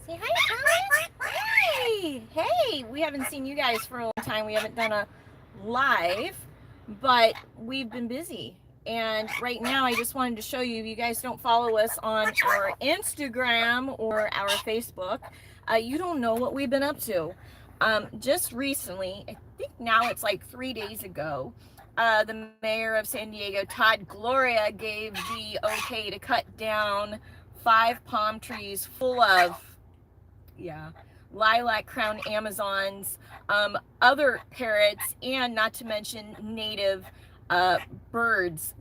Say hi, Thomas. Hi. Hey, we haven't seen you guys for a long time. We haven't done a live, but we've been busy. And right now, I just wanted to show you, if you guys don't follow us on our Instagram or our Facebook, you don't know what we've been up to. Just recently, I think now it's like 3 days ago, the mayor of San Diego, Todd Gloria, gave the okay to cut down 5 palm trees full of, yeah, lilac crown Amazons, other parrots, and not to mention native uh, birds,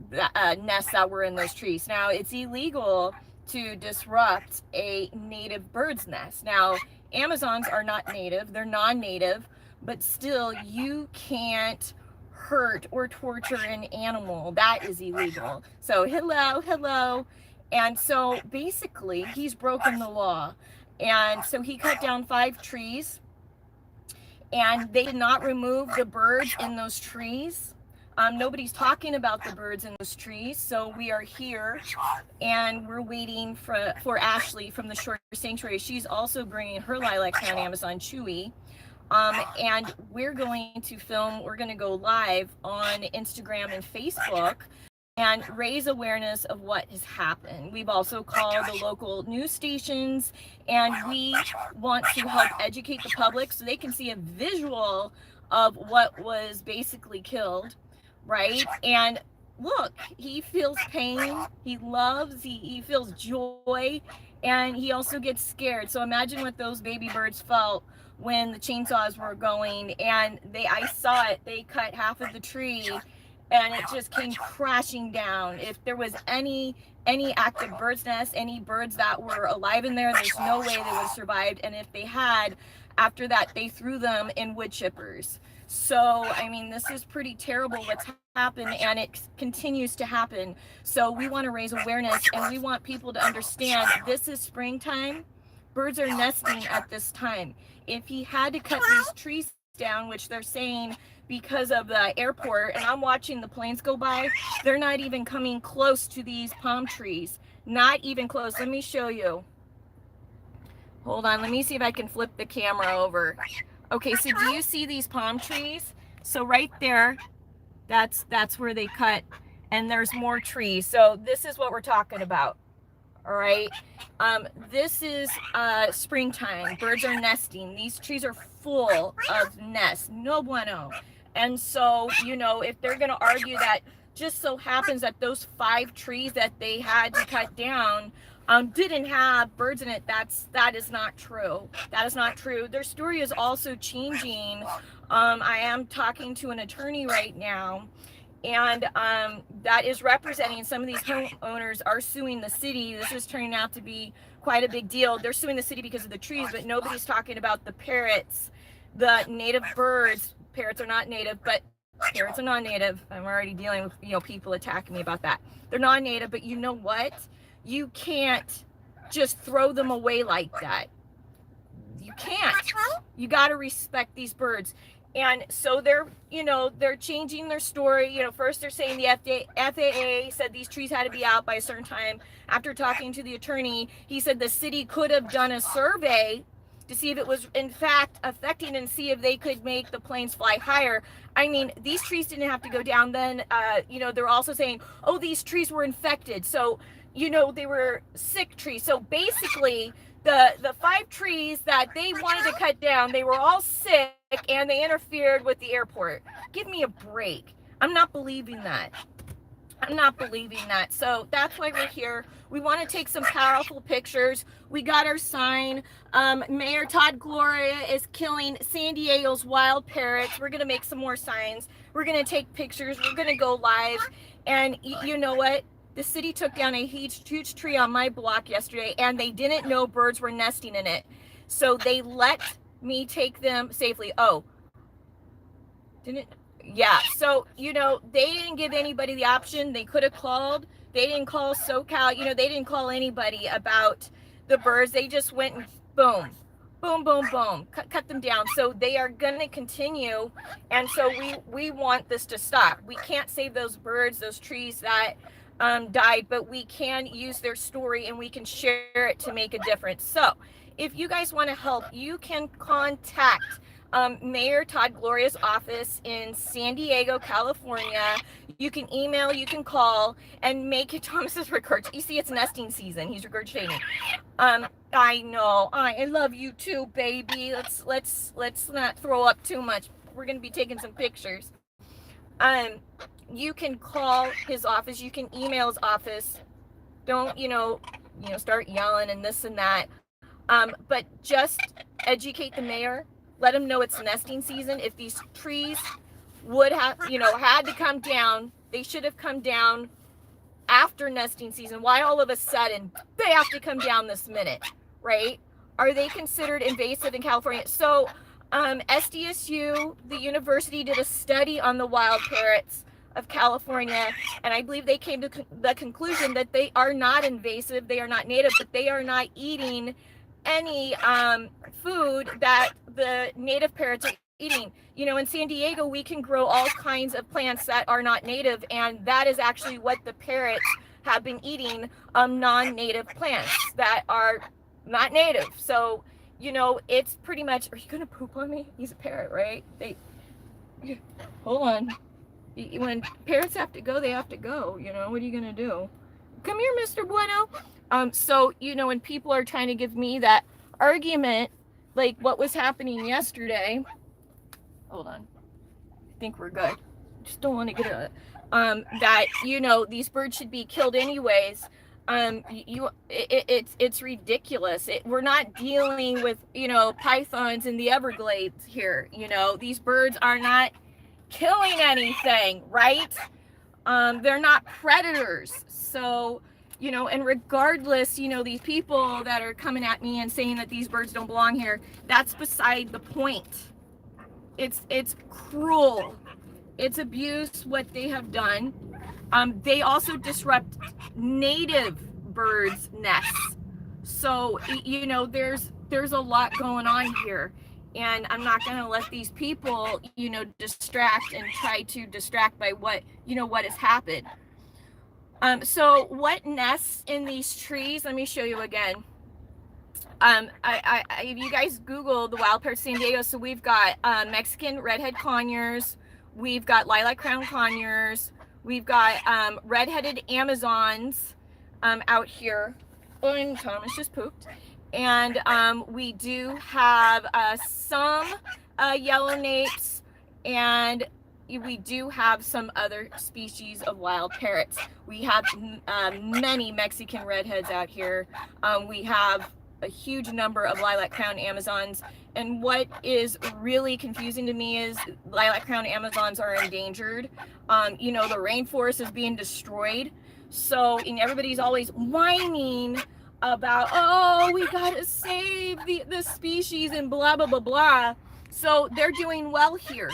nests that were in those trees. Now, it's illegal to disrupt a native bird's nest. Now, Amazons are not native, they're non-native, but still you can't hurt or torture an animal. That is illegal. So hello. And so basically he's broken the law. And so he cut down 5 trees, and they did not remove the birds in those trees. Nobody's talking about the birds in those trees, so we are here and we're waiting for Ashley from the Shore Sanctuary. She's also bringing her lilac crown Amazon Chewy. And we're going to film, we're going to go live on Instagram and Facebook and raise awareness of what has happened. We've also called the local news stations, and we want to help educate the public so they can see a visual of what was basically killed, right? And look, he feels pain, he loves, he feels joy, and he also gets scared. So imagine what those baby birds felt when the chainsaws were going, and I saw it, they cut half of the tree and it just came crashing down. If there was any active bird's nest, any birds that were alive in there, there's no way they would have survived. And if they had, after that, they threw them in wood chippers. So, I mean, this is pretty terrible what's happened, and it continues to happen. So we want to raise awareness, and we want people to understand this is springtime. Birds are nesting at this time. If he had to cut these trees down, which they're saying because of the airport, and I'm watching the planes go by, they're not even coming close to these palm trees. Not even close. Let me show you. Hold on, let me see if I can flip the camera over. Okay, so do you see these palm trees? So right there, that's where they cut, and there's more trees. So this is what we're talking about. All right, this is springtime. Birds are nesting. These trees are full of nests. No bueno. And so, you know, if they're going to argue that just so happens that those 5 trees that they had to cut down didn't have birds in it, that is not true. That is not true. Their story is also changing. I am talking to an attorney right now, and that is representing some of these homeowners are suing the city. This is turning out to be quite a big deal. They're suing the city because of the trees, but nobody's talking about the parrots, the native birds. Parrots are not native, but parrots are non-native. I'm already dealing with, you know, people attacking me about that. They're non-native, but you know what? You can't just throw them away like that. You can't. You got to respect these birds. And so they're, you know, they're changing their story. You know, first they're saying the FAA said these trees had to be out by a certain time. After talking to the attorney, he said the city could have done a survey to see if it was in fact affecting and see if they could make the planes fly higher. I mean, these trees didn't have to go down. Then, you know, they're also saying, oh, these trees were infected. So, you know, they were sick trees. So basically, the 5 trees that they wanted to cut down, they were all sick, and they interfered with the airport. Give me a break. I'm not believing that. I'm not believing that. So that's why we're here. We want to take some powerful pictures. We got our sign. Mayor Todd Gloria is killing San Diego's wild parrots. We're going to make some more signs. We're going to take pictures. We're going to go live. And you know what? The city took down a huge tree on my block yesterday, and they didn't know birds were nesting in it. So they let me take them safely. Oh, didn't... Yeah, so, you know, they didn't give anybody the option. They could have called. They didn't call SoCal. You know, they didn't call anybody about the birds. They just went and boom, boom, boom, boom, cut them down. So they are going to continue. And so we want this to stop. We can't save those birds, those trees that died, but we can use their story and we can share it to make a difference. So if you guys want to help, you can contact Mayor Todd Gloria's office in San Diego, California. You can email, you can call, and make it. Thomas is regurgitating. You see, it's nesting season. He's regurgitating. I know. I love you too, baby. Let's not throw up too much. We're gonna be taking some pictures. You can call his office. You can email his office. Don't start yelling and this and that. But just educate the mayor. Let him know it's nesting season. If these trees would have, had to come down, they should have come down after nesting season. Why all of a sudden they have to come down this minute, right? Are they considered invasive in California? So SDSU, the university, did a study on the wild parrots of California, and I believe they came to the conclusion that they are not invasive, they are not native, but they are not eating any food that the native parrots are eating. In San Diego, we can grow all kinds of plants that are not native, and that is actually what the parrots have been eating, non-native plants that are not native. So, it's pretty much, are you gonna poop on me? He's a parrot, right? Hold on. When parrots have to go, they have to go. What are you gonna do? Come here, Mr. Bueno. So, when people are trying to give me that argument, like what was happening yesterday, hold on, I think we're good. Just don't want to get a, that, these birds should be killed anyways. It's ridiculous. We're not dealing with, pythons in the Everglades here. These birds are not killing anything, right? They're not predators. So, and regardless, these people that are coming at me and saying that these birds don't belong here, that's beside the point. It's cruel. It's abuse what they have done. They also disrupt native birds' nests. So, there's a lot going on here. And I'm not going to let these people, distract and try to distract by what has happened. So what nests in these trees? Let me show you again. If you guys Google the wild parrots San Diego, so we've got Mexican redhead conures, we've got lilac crown conures, we've got redheaded Amazons out here. And Thomas just pooped. And we do have some yellow napes, and we do have some other species of wild parrots. We have many Mexican redheads out here. We have a huge number of lilac crown Amazons. And what is really confusing to me is lilac crown Amazons are endangered. The rainforest is being destroyed. So, and everybody's always whining about, oh, we gotta save the species and blah, blah, blah, blah. So they're doing well here.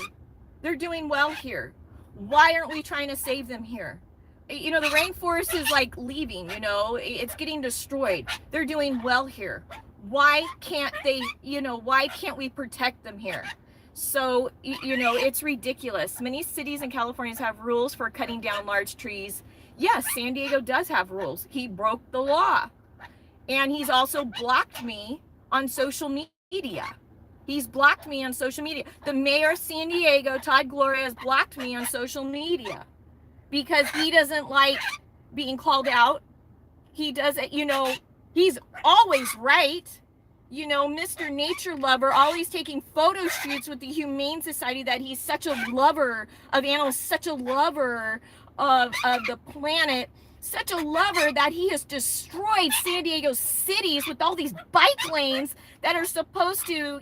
They're doing well here. Why aren't we trying to save them here? The rainforest is like leaving, it's getting destroyed. They're doing well here. Why can't they, why can't we protect them here? So, it's ridiculous. Many cities in California have rules for cutting down large trees. Yes, San Diego does have rules. He broke the law. And he's also blocked me on social media. He's blocked me on social media. The mayor of San Diego, Todd Gloria, has blocked me on social media because he doesn't like being called out. He doesn't, he's always right. Mr. Nature Lover, always taking photo shoots with the Humane Society, that he's such a lover of animals, such a lover of the planet, such a lover that he has destroyed San Diego cities with all these bike lanes that are supposed to,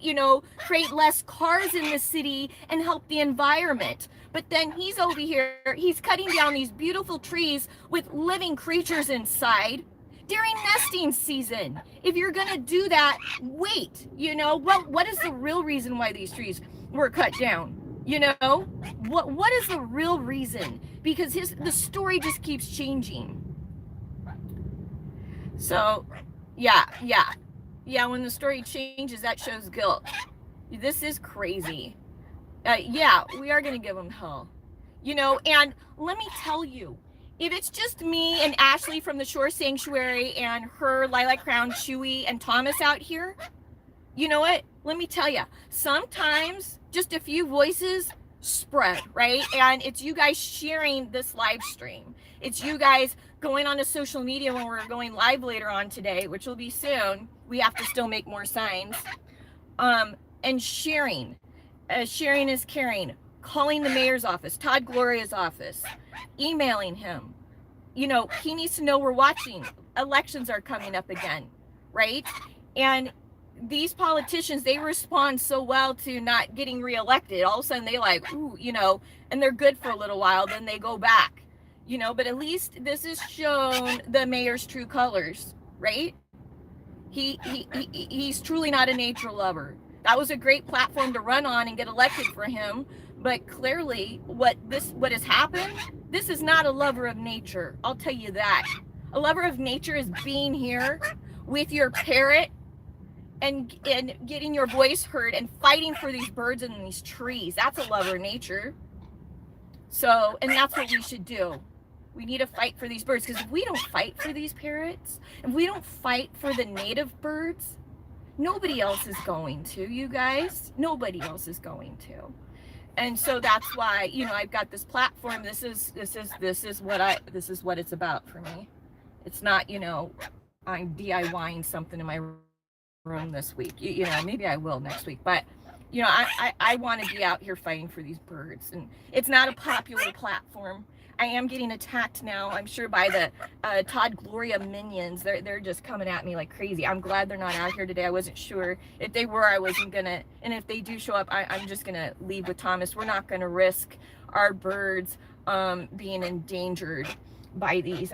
create less cars in the city and help the environment. But then he's over here, he's cutting down these beautiful trees with living creatures inside during nesting season. If you're gonna do that, wait, what is the real reason why these trees were cut down? What is the real reason? Because the story just keeps changing. So, yeah, when the story changes, that shows guilt. This is crazy. Yeah, we are going to give them hell. And let me tell you, if it's just me and Ashley from the Shore Sanctuary and her Lilac Crown, Chewy, and Thomas out here, you know what? Let me tell you, sometimes just a few voices spread, right? And it's you guys sharing this live stream. It's you guys going onto social media when we're going live later on today, which will be soon. We have to still make more signs. And sharing. Sharing is caring. Calling the mayor's office, Todd Gloria's office, emailing him. You know, he needs to know we're watching. Elections are coming up again, right? And these politicians, they respond so well to not getting reelected. All of a sudden they like, ooh, you know, and they're good for a little while, then they go back, you know, but at least this has shown the mayor's true colors, right? He's truly not a nature lover. That was a great platform to run on and get elected for him. But clearly what has happened, this is not a lover of nature. I'll tell you that. A lover of nature is being here with your parrot and getting your voice heard and fighting for these birds and these trees. That's a lover of nature. So, and that's what we should do. We need to fight for these birds, because if we don't fight for these parrots, if we don't fight for the native birds, nobody else is going to, you guys. Nobody else is going to. And so that's why, you know, I've got this platform. This is what it's about for me. It's not, you know, I'm DIYing something in my room this week. You know, maybe I will next week, but you know, I want to be out here fighting for these birds. And it's not a popular platform. I am getting attacked now, I'm sure, by the Todd Gloria minions. They're just coming at me like crazy. I'm glad they're not out here today. I wasn't sure. If they were, I wasn't gonna, and if they do show up, I'm just gonna leave with Thomas. We're not gonna risk our birds being endangered by these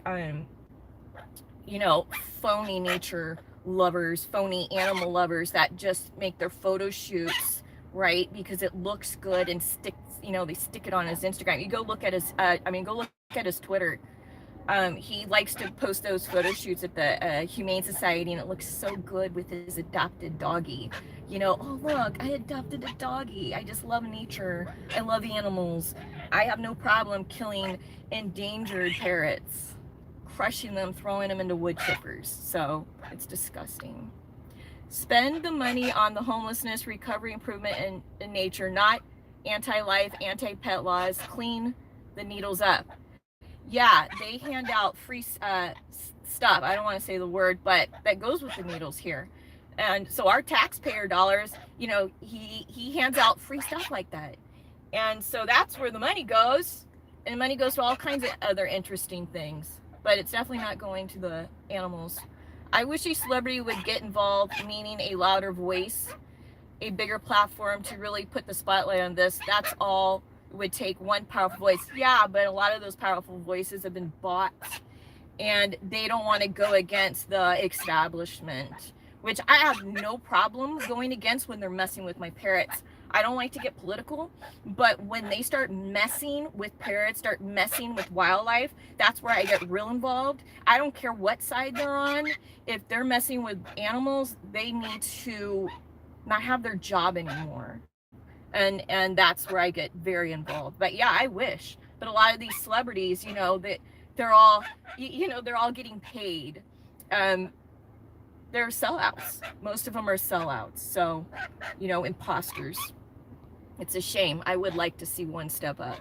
you know, phony nature lovers, phony animal lovers that just make their photo shoots, right, because it looks good and sticks, you know, they stick it on his Instagram. You go look at his go look at his Twitter. He likes to post those photo shoots at the Humane Society, and it looks so good with his adopted doggy. You know, oh look, I adopted a doggy. I just love nature. I love animals. I have no problem killing endangered parrots, crushing them, throwing them into wood chippers. So it's disgusting. Spend the money on the homelessness recovery improvement in nature, not anti-life, anti-pet laws. Clean the needles up. Yeah, they hand out free stuff. I don't want to say the word, but that goes with the needles here. And so our taxpayer dollars, you know, he hands out free stuff like that. And so that's where the money goes. And money goes to all kinds of other interesting things. But it's definitely not going to the animals. I wish a celebrity would get involved, meaning a louder voice, a bigger platform to really put the spotlight on this. That's all it would take, one powerful voice. Yeah, but a lot of those powerful voices have been bought, and they don't want to go against the establishment, which I have no problem going against when they're messing with my parrots. I don't like to get political, but when they start messing with parrots, start messing with wildlife, that's where I get real involved. I don't care what side they're on. If they're messing with animals, they need to not have their job anymore. And that's where I get very involved. But yeah, I wish. But a lot of these celebrities, you know, they're all, you know, they're all getting paid. They're sellouts. Most of them are sellouts. So, you know, imposters. It's a shame. I would like to see one step up.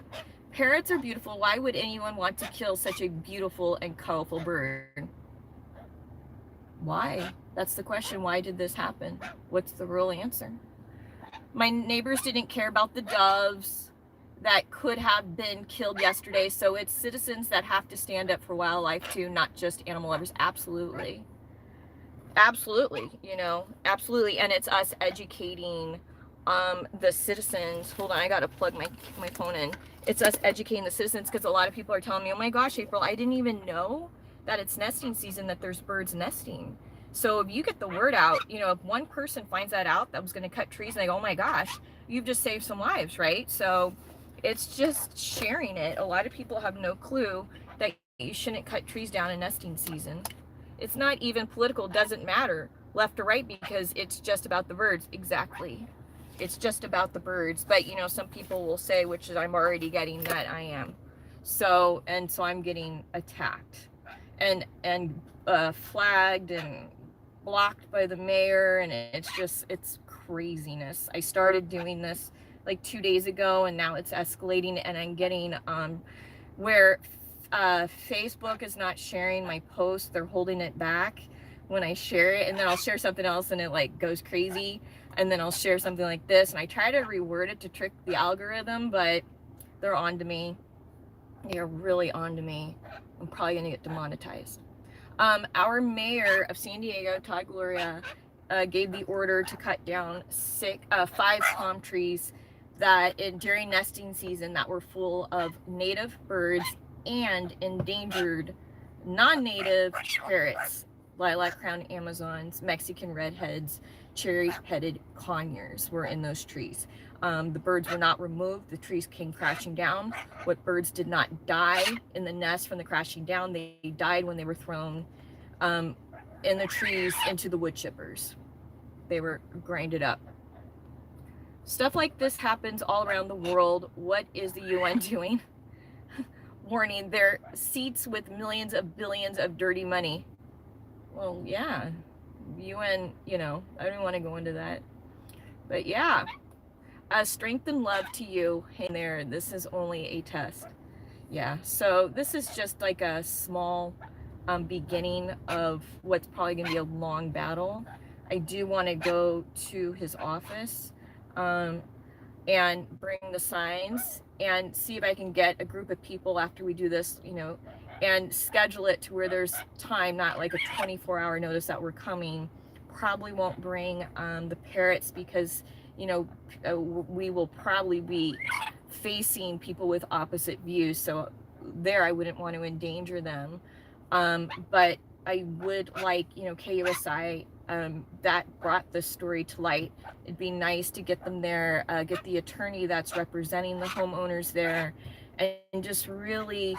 Parrots are beautiful. Why would anyone want to kill such a beautiful and colorful bird? Why? That's the question. Why did this happen? What's the real answer? My neighbors didn't care about the doves that could have been killed yesterday. So it's citizens that have to stand up for wildlife too, not just animal lovers. Absolutely. Absolutely, you know, absolutely. And it's us educating the citizens. Hold on, I gotta plug my phone in. It's us educating the citizens, because a lot of people are telling me, oh my gosh, April, I didn't even know that it's nesting season, that there's birds nesting. So if you get the word out, you know, if one person finds that out that was going to cut trees, and they go, oh my gosh, you've just saved some lives, right? So it's just sharing it. A lot of people have no clue that you shouldn't cut trees down in nesting season. It's not even political, doesn't matter left or right, because it's just about the birds. Exactly. It's just about the birds. But, you know, some people will say, which I'm already getting, that I am. So I'm getting attacked and flagged and blocked by the mayor, and it's craziness. I started doing this like 2 days ago, and now it's escalating, and I'm getting where Facebook is not sharing my post, they're holding it back when I share it, and then I'll share something else and it like goes crazy, and then I'll share something like this, and I try to reword it to trick the algorithm, but they're on to me. They're really on to me. I'm probably gonna get demonetized. Our mayor of San Diego, Todd Gloria, gave the order to cut down 5 palm trees that during nesting season that were full of native birds and endangered non-native parrots, lilac-crowned Amazons, Mexican redheads, cherry-headed conures were in those trees. The birds were not removed. The trees came crashing down. What birds did not die in the nest from the crashing down, they died when they were thrown in the trees into the wood chippers. They were grinded up. Stuff like this happens all around the world. What is the UN doing? Warning, they're seats with millions of billions of dirty money. Well, yeah, UN, I don't want to go into that. But yeah, strength and love to you. Hang there, this is only a test. Yeah, so this is just like a small beginning of what's probably going to be a long battle. I do want to go to his office and bring the signs and see if I can get a group of people after we do this, and schedule it to where there's time, not like a 24-hour notice that we're coming. Probably won't bring the parrots because, we will probably be facing people with opposite views. So there, I wouldn't want to endanger them. But I would like, KUSI, that brought this story to light. It'd be nice to get them there, get the attorney that's representing the homeowners there, and just really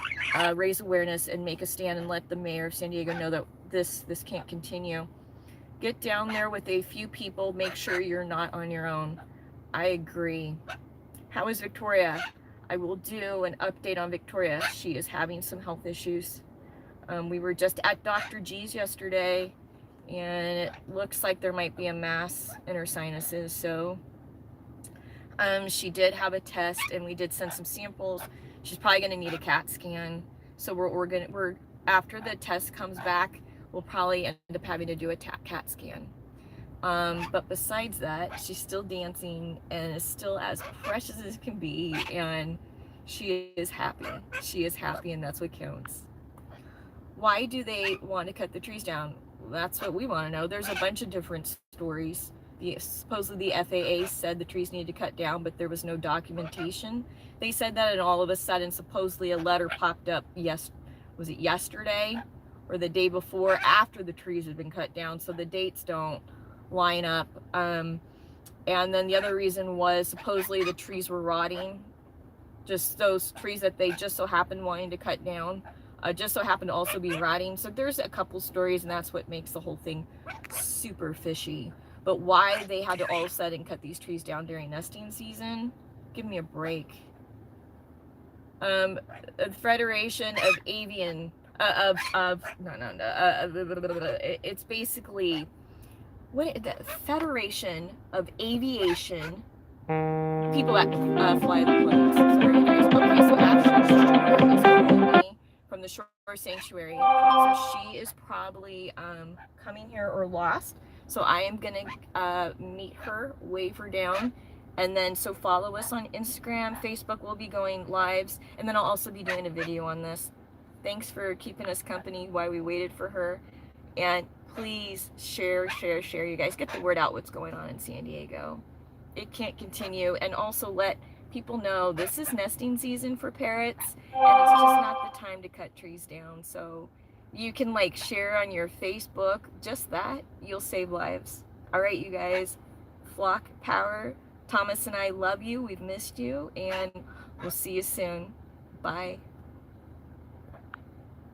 raise awareness and make a stand and let the mayor of San Diego know that this can't continue. Get down there with a few people, make sure you're not on your own. I agree. How is Victoria? I will do an update on Victoria. She is having some health issues. We were just at Dr. G's yesterday, and it looks like there might be a mass in her sinuses. So she did have a test, and we did send some samples. She's probably going to need a CAT scan. So we're after the test comes back, we'll probably end up having to do a CAT scan. But besides that, she's still dancing and is still as precious as can be, and she is happy. She is happy, and that's what counts. Why do they want to cut the trees down? That's what we want to know. There's a bunch of different stories. Supposedly the FAA said the trees needed to cut down, but there was no documentation. They said that, and all of a sudden, supposedly a letter popped up. Was it yesterday or the day before, after the trees had been cut down? So the dates don't line up. And then the other reason was supposedly the trees were rotting. Just those trees that they just so happened wanting to cut down. Just so happened to also be rotting. So there's a couple stories, and that's what makes the whole thing super fishy. But why they had to all of a sudden cut these trees down during nesting season? Give me a break. The Federation of Avian it's basically the Federation of Aviation people that fly the planes. Sorry guys. Okay, so actually is calling me from the Shore Sanctuary. So she is probably coming here or lost. So I am gonna meet her, wave her down, and then so follow us on Instagram, Facebook. We'll be going lives, and then I'll also be doing a video on this. Thanks for keeping us company while we waited for her, and please share. You guys get the word out what's going on in San Diego. It can't continue, and also let people know this is nesting season for parrots, and it's just not the time to cut trees down. So you can share on your Facebook, just that, you'll save lives. All right, you guys, flock power. Thomas and I love you. We've missed you, and we'll see you soon. Bye.